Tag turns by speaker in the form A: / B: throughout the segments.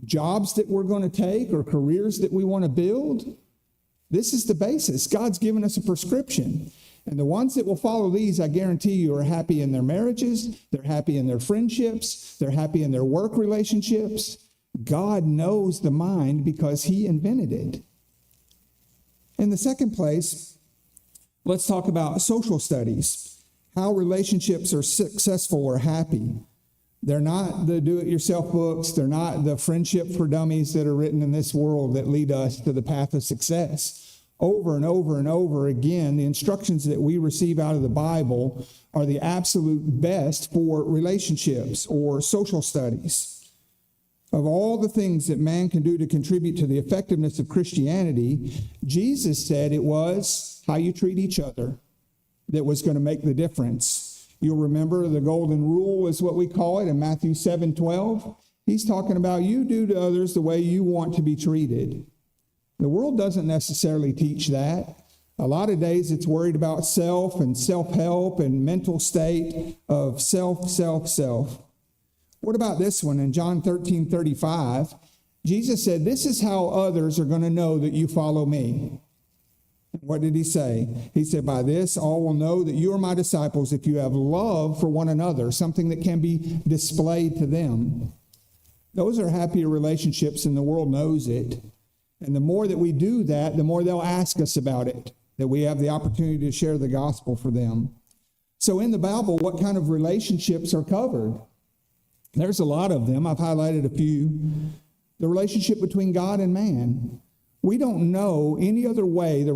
A: jobs that we're going to take or careers that we want to build. This is the basis. God's given us a prescription. And the ones that will follow these, I guarantee you, are happy in their marriages. They're happy in their friendships. They're happy in their work relationships. God knows the mind because he invented it. In the second place, let's talk about social studies, how relationships are successful or happy. They're not the do-it-yourself books. They're not the friendship for dummies that are written in this world that lead us to the path of success. Over and over and over again, the instructions that we receive out of the Bible are the absolute best for relationships or social studies. Of all the things that man can do to contribute to the effectiveness of Christianity, Jesus said it was how you treat each other that was going to make the difference. You'll remember the golden rule is what we call it in Matthew 7:12. He's talking about you do to others the way you want to be treated. The world doesn't necessarily teach that. A lot of days it's worried about self and self-help and mental state of self. What about this one in John 13:35? Jesus said, this is how others are going to know that you follow me. What did he say? He said, by this all will know that you are my disciples if you have love for one another, something that can be displayed to them. Those are happier relationships, and the world knows it. And the more that we do that, the more they'll ask us about it, that we have the opportunity to share the gospel for them. So in the Bible, what kind of relationships are covered? There's a lot of them. I've highlighted a few. The relationship between God and man. We don't know any other way how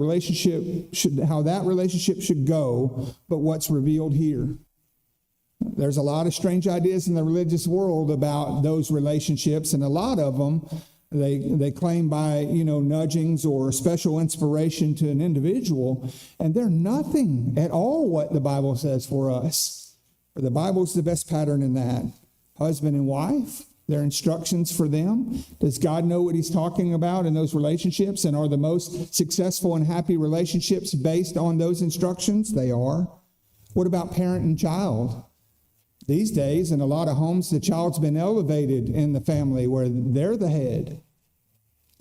A: that relationship should go but what's revealed here. There's a lot of strange ideas in the religious world about those relationships, and a lot of them They claim by, nudgings or special inspiration to an individual, and they're nothing at all what the Bible says for us. The Bible's the best pattern in that. Husband and wife, their instructions for them. Does God know what he's talking about in those relationships? And are the most successful and happy relationships based on those instructions? They are. What about parent and child? These days, in a lot of homes, the child's been elevated in the family where they're the head.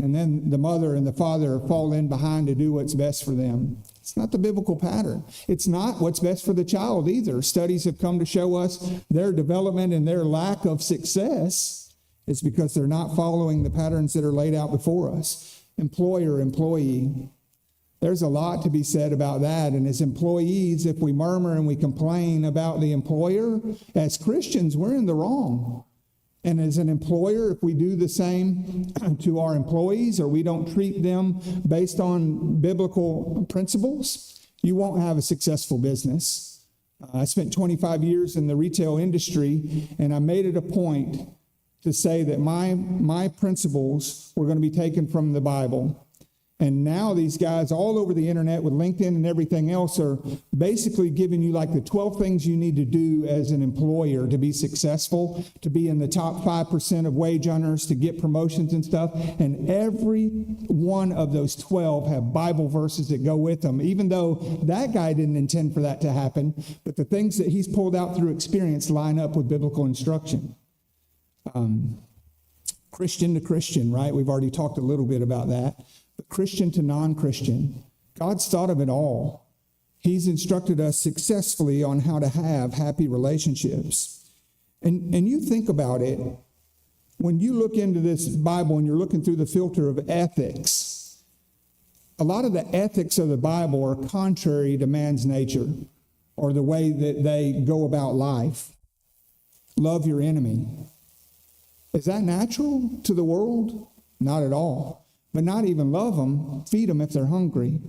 A: And then the mother and the father fall in behind to do what's best for them. It's not the biblical pattern. It's not what's best for the child either. Studies have come to show us their development and their lack of success is because they're not following the patterns that are laid out before us. Employer, employee. There's a lot to be said about that. And as employees, if we murmur and we complain about the employer, as Christians, we're in the wrong. And as an employer, if we do the same to our employees or we don't treat them based on biblical principles, you won't have a successful business. I spent 25 years in the retail industry, and I made it a point to say that my principles were going to be taken from the Bible. And now these guys all over the internet with LinkedIn and everything else are basically giving you like the 12 things you need to do as an employer to be successful, to be in the top 5% of wage earners, to get promotions and stuff. And every one of those 12 have Bible verses that go with them, even though that guy didn't intend for that to happen. But the things that he's pulled out through experience line up with biblical instruction. Christian to Christian, right? We've already talked a little bit about that. But Christian to non-Christian, God's thought of it all. He's instructed us successfully on how to have happy relationships. And you think about it, when you look into this Bible and you're looking through the filter of ethics, a lot of the ethics of the Bible are contrary to man's nature or the way that they go about life. Love your enemy. Is that natural to the world? Not at all. But not even love them, feed them if they're hungry,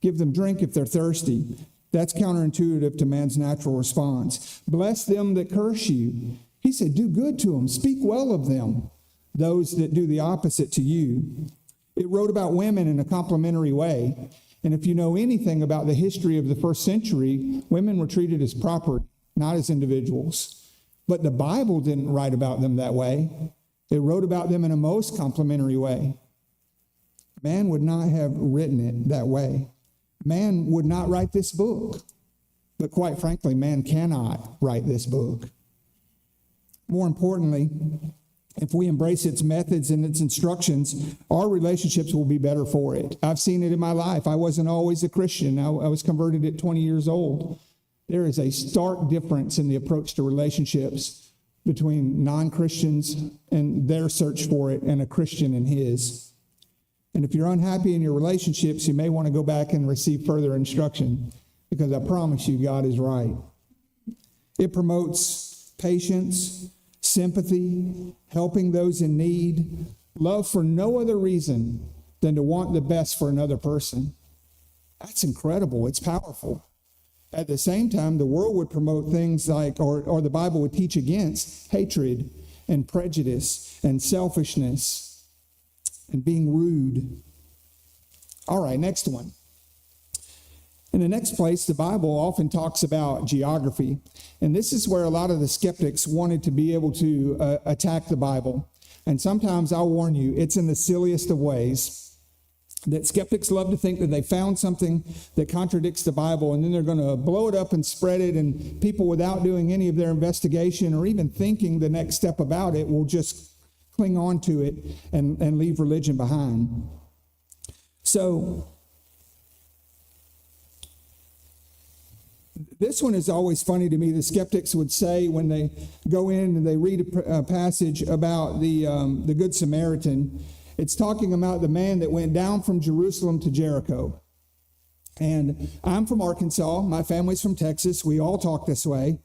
A: give them drink if they're thirsty. That's counterintuitive to man's natural response. Bless them that curse you. He said, do good to them, speak well of them, those that do the opposite to you. It wrote about women in a complimentary way. And if you know anything about the history of the first century, women were treated as property, not as individuals. But the Bible didn't write about them that way. It wrote about them in a most complimentary way. Man would not have written it that way. Man would not write this book. But quite frankly, man cannot write this book. More importantly, if we embrace its methods and its instructions, our relationships will be better for it. I've seen it in my life. I wasn't always a Christian. I was converted at 20 years old. There is a stark difference in the approach to relationships between non-Christians and their search for it and a Christian and his. And if you're unhappy in your relationships, you may want to go back and receive further instruction, because I promise you, God is right. It promotes patience, sympathy, helping those in need, love for no other reason than to want the best for another person. That's incredible. It's powerful. At the same time, the world would promote things like, or the Bible would teach against hatred and prejudice and selfishness and being rude. All right, next one. In the next place, the Bible often talks about geography, and this is where a lot of the skeptics wanted to be able to attack the Bible. And sometimes, I'll warn you, it's in the silliest of ways that skeptics love to think that they found something that contradicts the Bible, and then they're going to blow it up and spread it, and people, without doing any of their investigation or even thinking the next step about it, will just cling on to it and leave religion behind. So this one is always funny to me. The skeptics would say when they go in and they read a passage about the Good Samaritan, it's talking about the man that went down from Jerusalem to Jericho. And I'm from Arkansas. My family's from Texas. We all talk this way.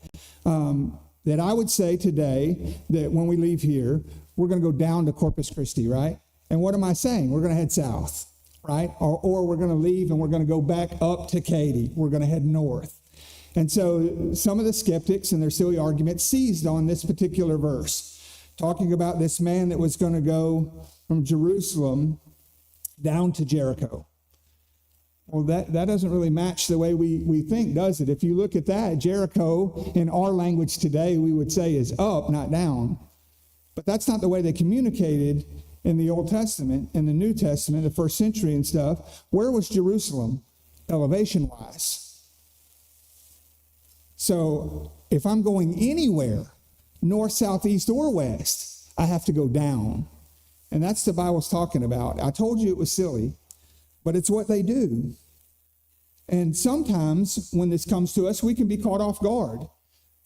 A: That I would say today that when we leave here, we're going to go down to Corpus Christi, right? And what am I saying? We're going to head south, right? Or we're going to leave and we're going to go back up to Katy. We're going to head north. And so some of the skeptics in their silly arguments seized on this particular verse, talking about this man that was going to go from Jerusalem down to Jericho. Well, that doesn't really match the way we think, does it? If you look at that, Jericho in our language today, we would say is up, not down. But that's not the way they communicated in the Old Testament, in the New Testament, the first century and stuff. Where was Jerusalem elevation-wise? So if I'm going anywhere, north, south, east, or west, I have to go down. And that's the Bible's talking about. I told you it was silly, but it's what they do. And sometimes when this comes to us, we can be caught off guard.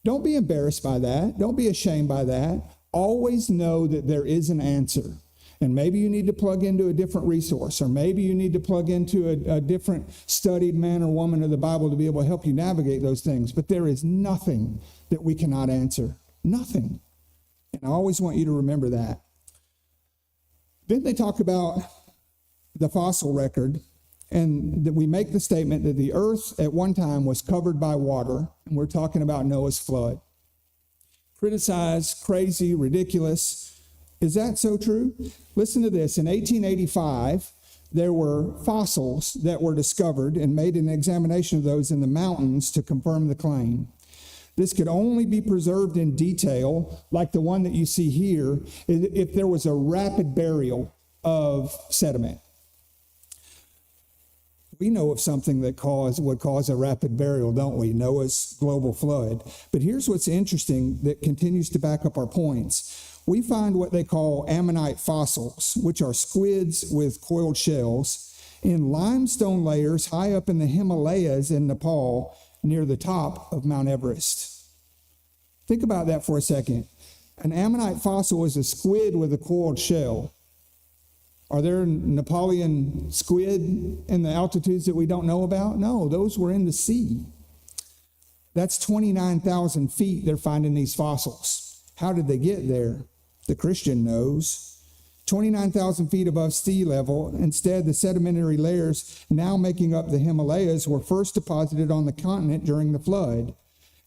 A: Don't be embarrassed by that. Don't be ashamed by that. Always know that there is an answer. And maybe you need to plug into a different resource, or maybe you need to plug into a different studied man or woman of the Bible to be able to help you navigate those things. But there is nothing that we cannot answer. Nothing. And I always want you to remember that. Then they talk about the fossil record, and that we make the statement that the earth at one time was covered by water, and we're talking about Noah's flood. Criticized, crazy, ridiculous. Is that so true? Listen to this. In 1885, there were fossils that were discovered, and made an examination of those in the mountains to confirm the claim. This could only be preserved in detail, like the one that you see here, if there was a rapid burial of sediment. We know of something that would cause a rapid burial, don't we? Noah's global flood. But here's what's interesting that continues to back up our points. We find what they call ammonite fossils, which are squids with coiled shells, in limestone layers high up in the Himalayas in Nepal, near the top of Mount Everest. Think about that for a second. An ammonite fossil is a squid with a coiled shell. Are there Nepalian squid in the altitudes that we don't know about? No, those were in the sea. That's 29,000 feet they're finding these fossils. How did they get there? The Christian knows. 29,000 feet above sea level. Instead, the sedimentary layers now making up the Himalayas were first deposited on the continent during the flood.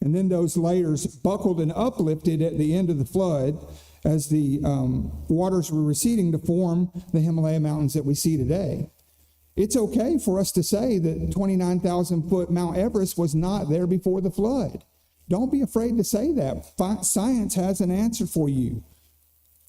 A: And then those layers buckled and uplifted at the end of the flood as the waters were receding to form the Himalaya mountains that we see today. It's okay for us to say that 29,000 foot Mount Everest was not there before the flood. Don't be afraid to say that. Science has an answer for you.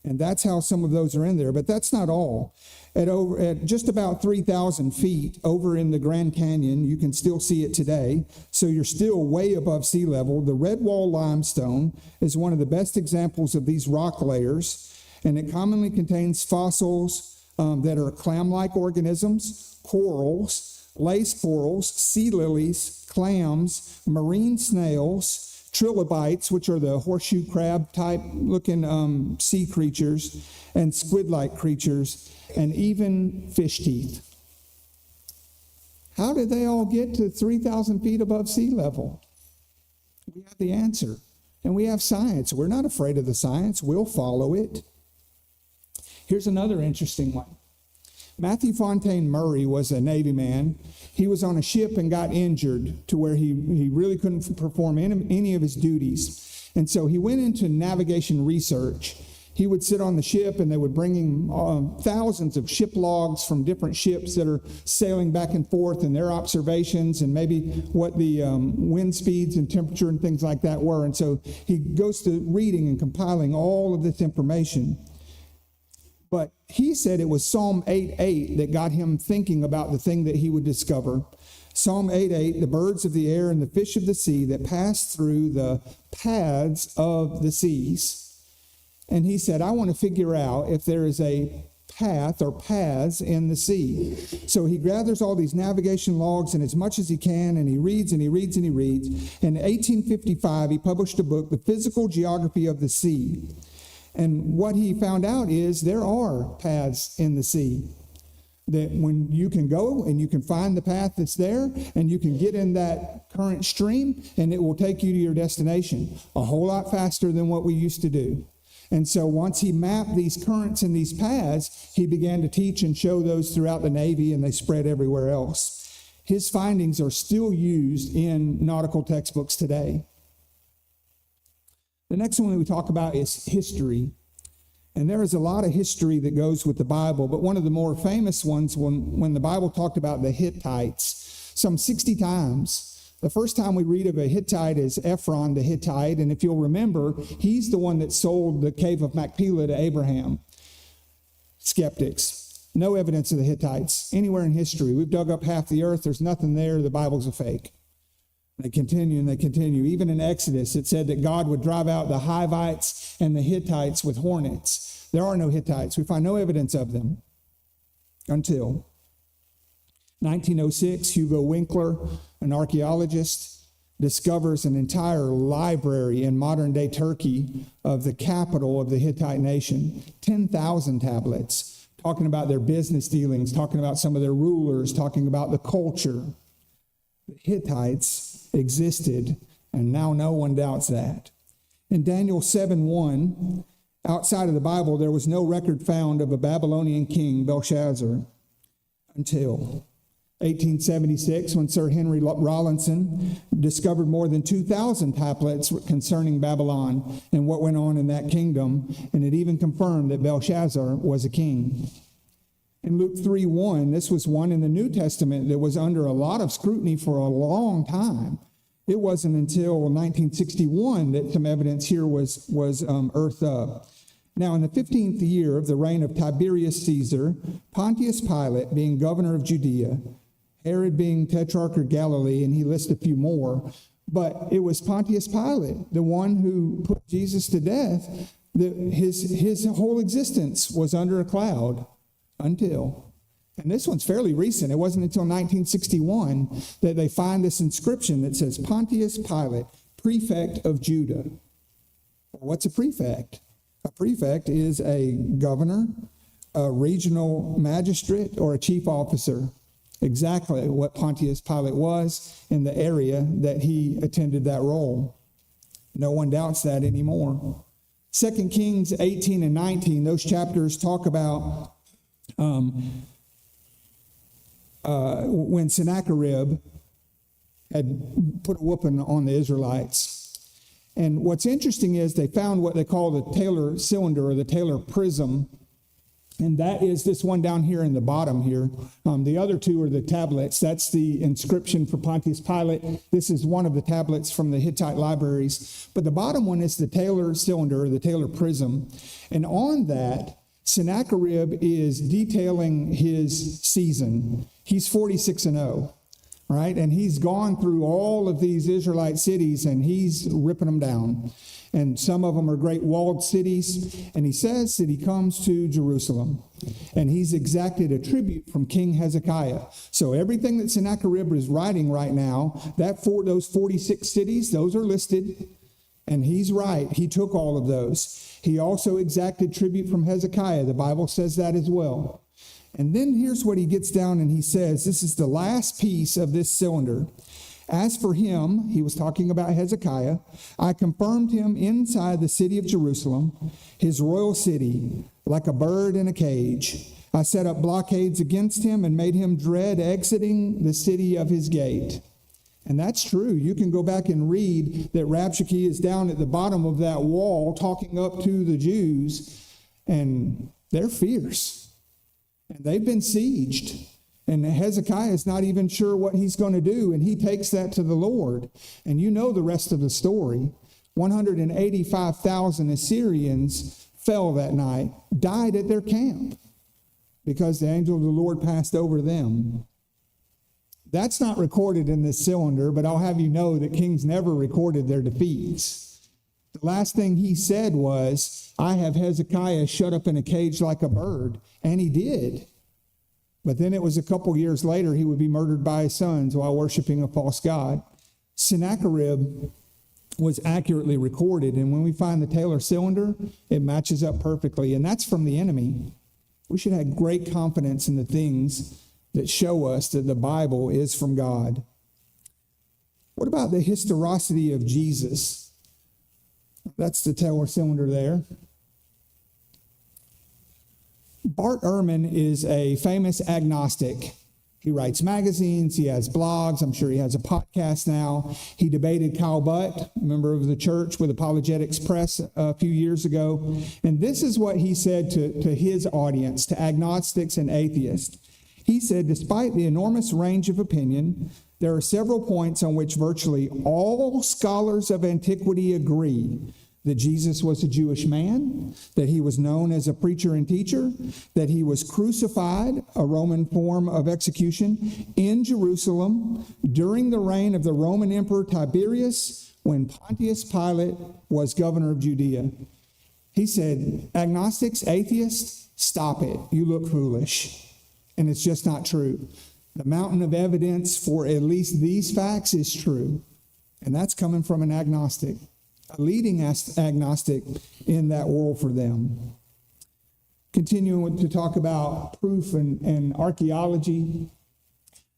A: And that's how some of those are in there. But that's not all. At just about 3,000 feet over in the Grand Canyon, you can still see it today. So you're still way above sea level. The Redwall limestone is one of the best examples of these rock layers. And it commonly contains fossils that are clam-like organisms, corals, lace corals, sea lilies, clams, marine snails, trilobites, which are the horseshoe crab type looking sea creatures, and squid-like creatures, and even fish teeth. How did they all get to 3,000 feet above sea level? We have the answer. And we have science. We're not afraid of the science. We'll follow it. Here's another interesting one. Matthew Fontaine Murray was a Navy man. He was on a ship and got injured to where he really couldn't perform any of his duties. And so he went into navigation research. He would sit on the ship, and they would bring him thousands of ship logs from different ships that are sailing back and forth, and their observations, and maybe what the wind speeds and temperature and things like that were. And so he goes to reading and compiling all of this information. But he said it was Psalm 8:8 that got him thinking about the thing that he would discover. Psalm 8:8, the birds of the air and the fish of the sea that pass through the paths of the seas. And he said, I want to figure out if there is a path or paths in the sea. So he gathers all these navigation logs and as much as he can, and he reads and he reads and he reads. In 1855, he published a book, The Physical Geography of the Sea. And what he found out is there are paths in the sea. That when you can go and you can find the path that's there, and you can get in that current stream, and it will take you to your destination a whole lot faster than what we used to do. And so once he mapped these currents and these paths, he began to teach and show those throughout the Navy, and they spread everywhere else. His findings are still used in nautical textbooks today. The next one that we talk about is history. And there is a lot of history that goes with the Bible, but one of the more famous ones, when the Bible talked about the Hittites, some 60 times. The first time we read of a Hittite is Ephron the Hittite, and if you'll remember, he's the one that sold the cave of Machpelah to Abraham. Skeptics. No evidence of the Hittites anywhere in history. We've dug up half the earth. There's nothing there. The Bible's a fake. They continue and they continue. Even in Exodus, it said that God would drive out the Hivites and the Hittites with hornets. There are no Hittites. We find no evidence of them until 1906, Hugo Winkler, an archaeologist, discovers an entire library in modern-day Turkey of the capital of the Hittite nation, 10,000 tablets, talking about their business dealings, talking about some of their rulers, talking about the culture. The Hittites existed, and now no one doubts that. In Daniel 7:1, outside of the Bible, there was no record found of a Babylonian king, Belshazzar, until 1876, when Sir Henry Rawlinson discovered more than 2,000 tablets concerning Babylon and what went on in that kingdom, and it even confirmed that Belshazzar was a king. In Luke 3:1, this was one in the New Testament that was under a lot of scrutiny for a long time. It wasn't until 1961 that some evidence here was earthed up. Now, in the 15th year of the reign of Tiberius Caesar, Pontius Pilate being governor of Judea, Herod being tetrarch of Galilee, and he lists a few more, but it was Pontius Pilate, the one who put Jesus to death, that his whole existence was under a cloud until, and this one's fairly recent, it wasn't until 1961 that they find this inscription that says Pontius Pilate, prefect of Judah. What's a prefect? A prefect is a governor, a regional magistrate, or a chief officer. Exactly what Pontius Pilate was in the area that he attended that role. No one doubts that anymore. 2 Kings 18 and 19, those chapters talk about when Sennacherib had put a whooping on the Israelites. And what's interesting is they found what they call the Taylor cylinder or the Taylor prism. And that is this one down here in the bottom here. The other two are the tablets. That's the inscription for Pontius Pilate. This is one of the tablets from the Hittite libraries. But the bottom one is the Taylor cylinder, or the Taylor prism. And on that, Sennacherib is detailing his season. He's 46-0. right? And he's gone through all of these Israelite cities and he's ripping them down. And some of them are great walled cities. And he says that he comes to Jerusalem and he's exacted a tribute from King Hezekiah. So everything that Sennacherib is writing right now, those 46 cities, those are listed. And he's right. He took all of those. He also exacted tribute from Hezekiah. The Bible says that as well. And then here's what he gets down and he says, this is the last piece of this cylinder. As for him, he was talking about Hezekiah, I confirmed him inside the city of Jerusalem, his royal city, like a bird in a cage. I set up blockades against him and made him dread exiting the city of his gate. And that's true. You can go back and read that Rabshakeh is down at the bottom of that wall talking up to the Jews, and they're fierce. And they've been sieged. And Hezekiah is not even sure what he's going to do. And he takes that to the Lord. And you know the rest of the story. 185,000 Assyrians fell that night, died at their camp because the angel of the Lord passed over them. That's not recorded in this cylinder, but I'll have you know that kings never recorded their defeats. The last thing he said was, I have Hezekiah shut up in a cage like a bird. And he did. But then it was a couple years later, he would be murdered by his sons while worshiping a false god. Sennacherib was accurately recorded. And when we find the Taylor cylinder, it matches up perfectly. And that's from the enemy. We should have great confidence in the things that show us that the Bible is from God. What about the historicity of Jesus? That's the Taylor cylinder there. Bart Ehrman is a famous agnostic. He writes magazines, he has blogs, I'm sure he has a podcast now. He debated Kyle Butt, a member of the church with Apologetics Press a few years ago. And this is what he said to his audience, to agnostics and atheists. He said, despite the enormous range of opinion, there are several points on which virtually all scholars of antiquity agree that Jesus was a Jewish man, that he was known as a preacher and teacher, that he was crucified, a Roman form of execution, in Jerusalem during the reign of the Roman Emperor Tiberius when Pontius Pilate was governor of Judea. He said, agnostics, atheists, stop it. You look foolish. And it's just not true. The mountain of evidence for at least these facts is true. And that's coming from an agnostic, a leading agnostic in that world for them. Continuing to talk about proof and archaeology,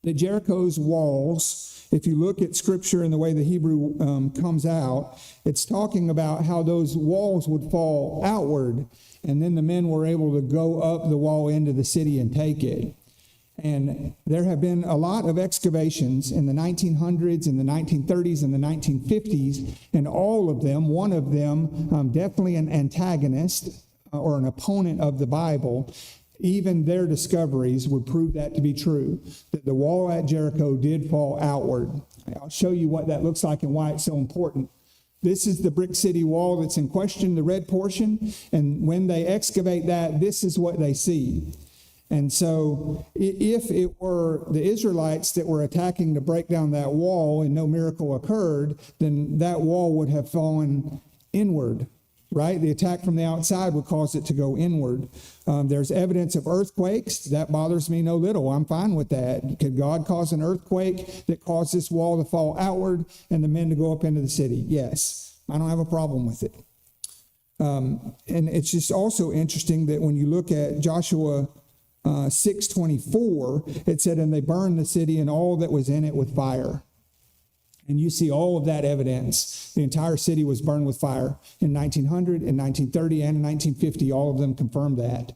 A: that Jericho's walls, if you look at Scripture and the way the Hebrew comes out, it's talking about how those walls would fall outward, and then the men were able to go up the wall into the city and take it. And there have been a lot of excavations in the 1900s, in the 1930s, and the 1950s, and all of them, one of them, definitely an antagonist or an opponent of the Bible, even their discoveries would prove that to be true, that the wall at Jericho did fall outward. I'll show you what that looks like and why it's so important. This is the brick city wall that's in question, the red portion, and when they excavate that, this is what they see. And so if it were the Israelites that were attacking to break down that wall and no miracle occurred, then that wall would have fallen inward, right? The attack from the outside would cause it to go inward. There's evidence of earthquakes. That bothers me no little. I'm fine with that. Could God cause an earthquake that caused this wall to fall outward and the men to go up into the city? Yes. I don't have a problem with it. And it's just also interesting that when you look at Joshua 6:24, it said, and they burned the city and all that was in it with fire. And you see all of that evidence. The entire city was burned with fire in 1900, in 1930, and in 1950. All of them confirmed that.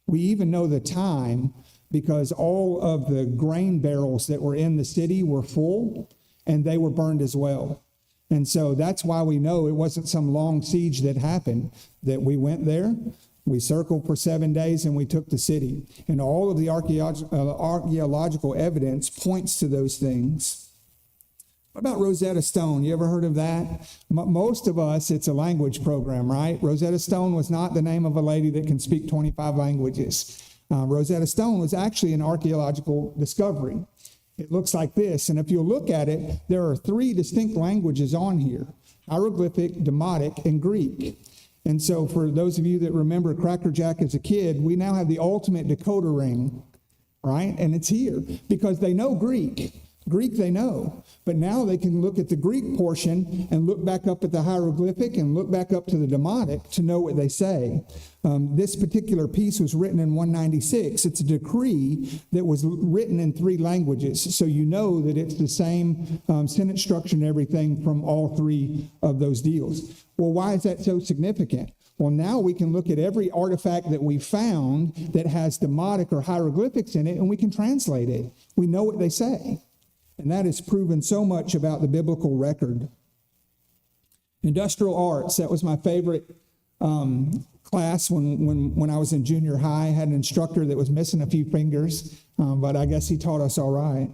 A: We even know the time because all of the grain barrels that were in the city were full, and they were burned as well. And so that's why we know it wasn't some long siege that happened, that we went there, we circled for 7 days, and we took the city. And all of the archaeological evidence points to those things. What about Rosetta Stone? You ever heard of that? Most of us, it's a language program, right? Rosetta Stone was not the name of a lady that can speak 25 languages. Rosetta Stone was actually an archaeological discovery. It looks like this. And if you look at it, there are 3 distinct languages on here: hieroglyphic, Demotic, and Greek. And so for those of you that remember Cracker Jack as a kid, we now have the ultimate decoder ring, right? And it's here because they know Greek. Greek they know. But now they can look at the Greek portion and look back up at the hieroglyphic and look back up to the Demotic to know what they say. This particular piece was written in 196. It's a decree that was written in 3 languages. So you know that it's the same sentence structure and everything from all 3 of those deals. Well, why is that so significant? Well, now we can look at every artifact that we found that has Demotic or hieroglyphics in it, and we can translate it. We know what they say. And that has proven so much about the biblical record. Industrial arts, that was my favorite class when I was in junior high. I had an instructor that was missing a few fingers, but I guess he taught us all right.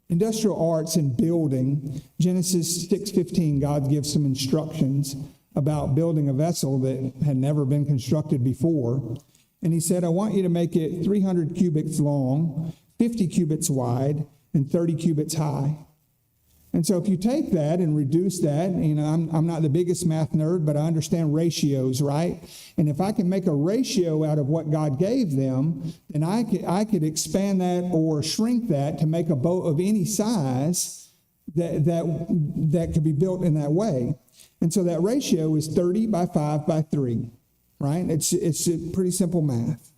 A: Industrial arts and building, Genesis 6:15, God gives some instructions about building a vessel that had never been constructed before. And he said, I want you to make it 300 cubits long, 50 cubits wide, and 30 cubits high. And so if you take that and reduce that, I'm not the biggest math nerd, but I understand ratios, right? And if I can make a ratio out of what God gave them, then I could expand that or shrink that to make a boat of any size that could be built in that way. And so that ratio is 30 by 5 by 3, right? It's pretty simple math.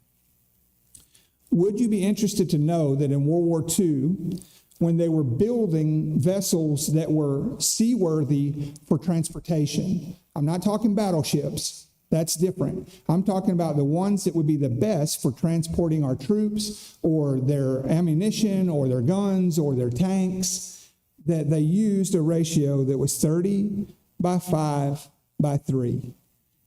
A: Would you be interested to know that in World War II, when they were building vessels that were seaworthy for transportation, I'm not talking battleships, that's different. I'm talking about the ones that would be the best for transporting our troops or their ammunition or their guns or their tanks, that they used a ratio that was 30 by 5 by 3.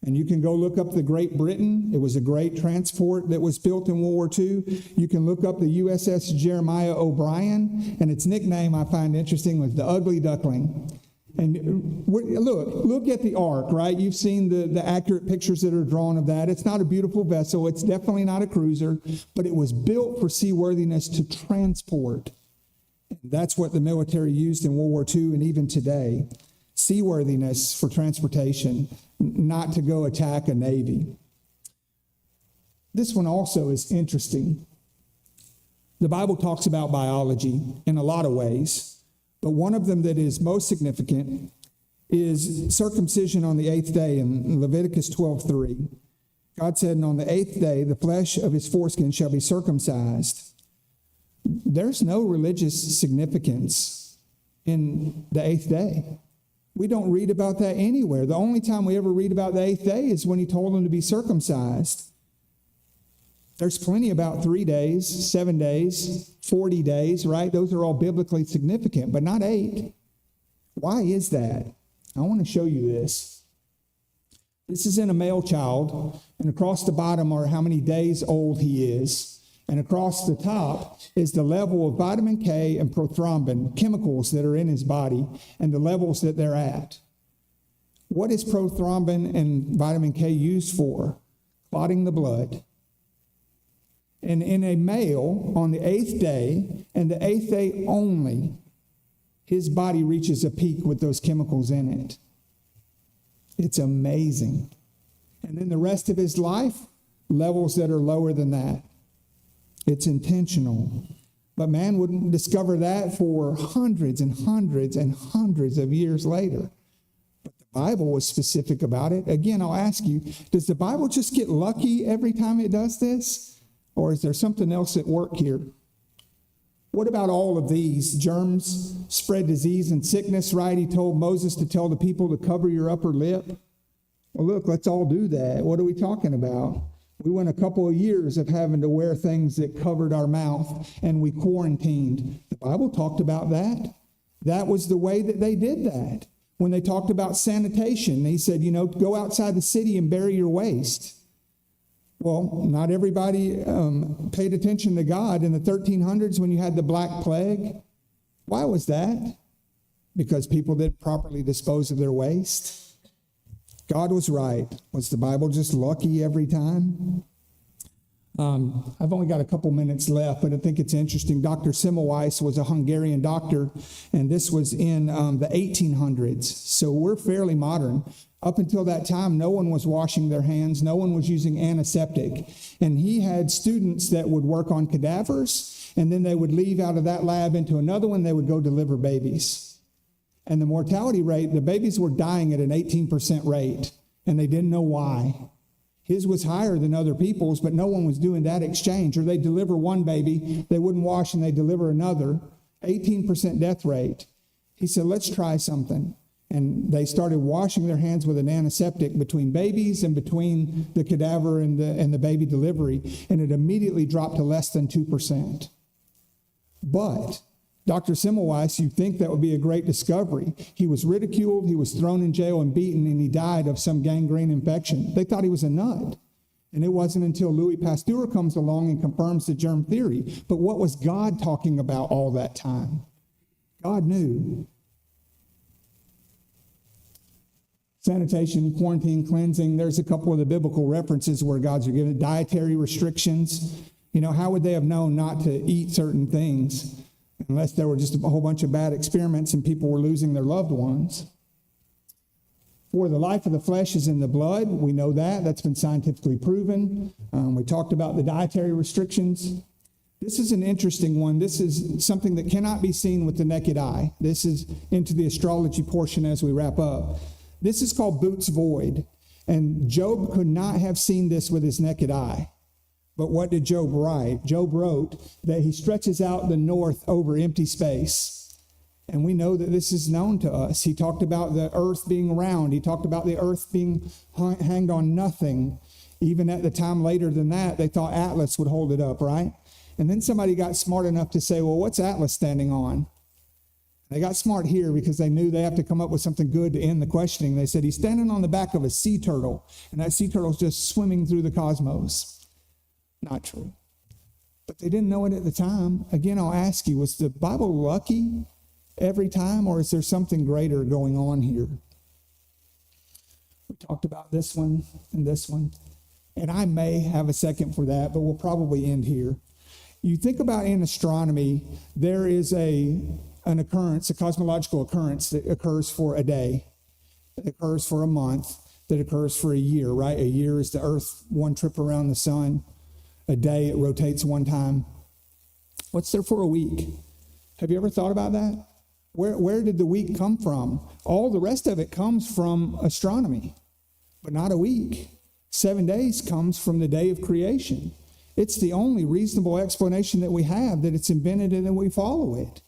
A: And you can go look up the Great Britain. It was a great transport that was built in World War II. You can look up the USS Jeremiah O'Brien, and its nickname I find interesting was the Ugly Duckling. And look at the ark, right? You've seen the accurate pictures that are drawn of that. It's not a beautiful vessel. It's definitely not a cruiser, but it was built for seaworthiness to transport. That's what the military used in World War II and even today. Seaworthiness for transportation, not to go attack a navy. This one also is interesting. The Bible talks about biology in a lot of ways, but one of them that is most significant is circumcision on the 8th day in Leviticus 12:3. God said, and on the 8th day, the flesh of his foreskin shall be circumcised. There's no religious significance in the 8th day. We don't read about that anywhere. The only time we ever read about the 8th day is when he told them to be circumcised. There's plenty about 3 days, 7 days, 40 days, right? Those are all biblically significant, but not 8. Why is that? I want to show you this. This is in a male child, and across the bottom are how many days old he is. And across the top is the level of vitamin K and prothrombin, chemicals that are in his body, and the levels that they're at. What is prothrombin and vitamin K used for? Clotting the blood. And in a male, on the 8th day, and the 8th day only, his body reaches a peak with those chemicals in it. It's amazing. And then the rest of his life, levels that are lower than that. It's intentional. But man wouldn't discover that for hundreds and hundreds and hundreds of years later. But the Bible was specific about it. Again, I'll ask you, does the Bible just get lucky every time it does this? Or is there something else at work here? What about all of these? Germs spread disease and sickness, right? He told Moses to tell the people to cover your upper lip. Well, look, let's all do that. What are we talking about? We went a couple of years of having to wear things that covered our mouth, and we quarantined. The Bible talked about that. That was the way that they did that. When they talked about sanitation, they said, go outside the city and bury your waste. Well, not everybody paid attention to God in the 1300s when you had the Black Plague. Why was that? Because people didn't properly dispose of their waste. God was right. Was the Bible just lucky every time? I've only got a couple minutes left, but I think it's interesting. Dr. Semmelweis was a Hungarian doctor, and this was in the 1800s. So we're fairly modern. Up until that time, no one was washing their hands. No one was using antiseptic. And he had students that would work on cadavers, and then they would leave out of that lab into another one. They would go deliver babies. And the mortality rate, the babies were dying at an 18% rate, and they didn't know why. His was higher than other people's, but no one was doing that exchange. Or they deliver one baby, they wouldn't wash, and they deliver another. 18% death rate. He said, let's try something. And they started washing their hands with an antiseptic between babies and between the cadaver and the baby delivery, and it immediately dropped to less than 2%. But Dr. Semmelweis, you think that would be a great discovery. He was ridiculed, he was thrown in jail and beaten, and he died of some gangrene infection. They thought he was a nut. And it wasn't until Louis Pasteur comes along and confirms the germ theory. But what was God talking about all that time? God knew. Sanitation, quarantine, cleansing, there's a couple of the biblical references where God's are given dietary restrictions. You know, how would they have known not to eat certain things? Unless there were just a whole bunch of bad experiments and people were losing their loved ones. For the life of the flesh is in the blood. We know that. That's been scientifically proven. We talked about the dietary restrictions. This is an interesting one. This is something that cannot be seen with the naked eye. This is into the astrology portion as we wrap up. This is called Booth's Void. And Job could not have seen this with his naked eye. But what did Job write? Job wrote that he stretches out the north over empty space. And we know that this is known to us. He talked about the earth being round. He talked about the earth being hanged on nothing. Even at the time later than that, they thought Atlas would hold it up, right? And then somebody got smart enough to say, well, what's Atlas standing on? They got smart here because they knew they have to come up with something good to end the questioning. They said, he's standing on the back of a sea turtle, and that sea turtle's just swimming through the cosmos. Not true. But they didn't know it at the time. Again, I'll ask you, was the Bible lucky every time, or is there something greater going on here? We talked about this one and this one, and I may have a second for that, but we'll probably end here. You think about in astronomy, there is an occurrence, a cosmological occurrence that occurs for a day, that occurs for a month, that occurs for a year, right? A year is the Earth, one trip around the sun. A day, it rotates one time. What's there for a week? Have you ever thought about that? Where did the week come from? All the rest of it comes from astronomy, but not a week. 7 days comes from the day of creation. It's the only reasonable explanation that we have, that it's invented and that we follow it.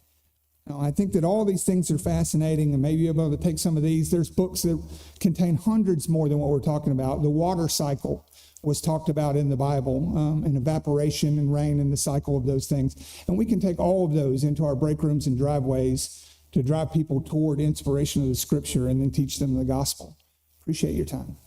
A: Now, I think that all these things are fascinating, and maybe you'll be able to take some of these. There's books that contain hundreds more than what we're talking about. The water cycle was talked about in the Bible, and evaporation and rain and the cycle of those things. And we can take all of those into our break rooms and driveways to drive people toward inspiration of the Scripture and then teach them the gospel. Appreciate your time.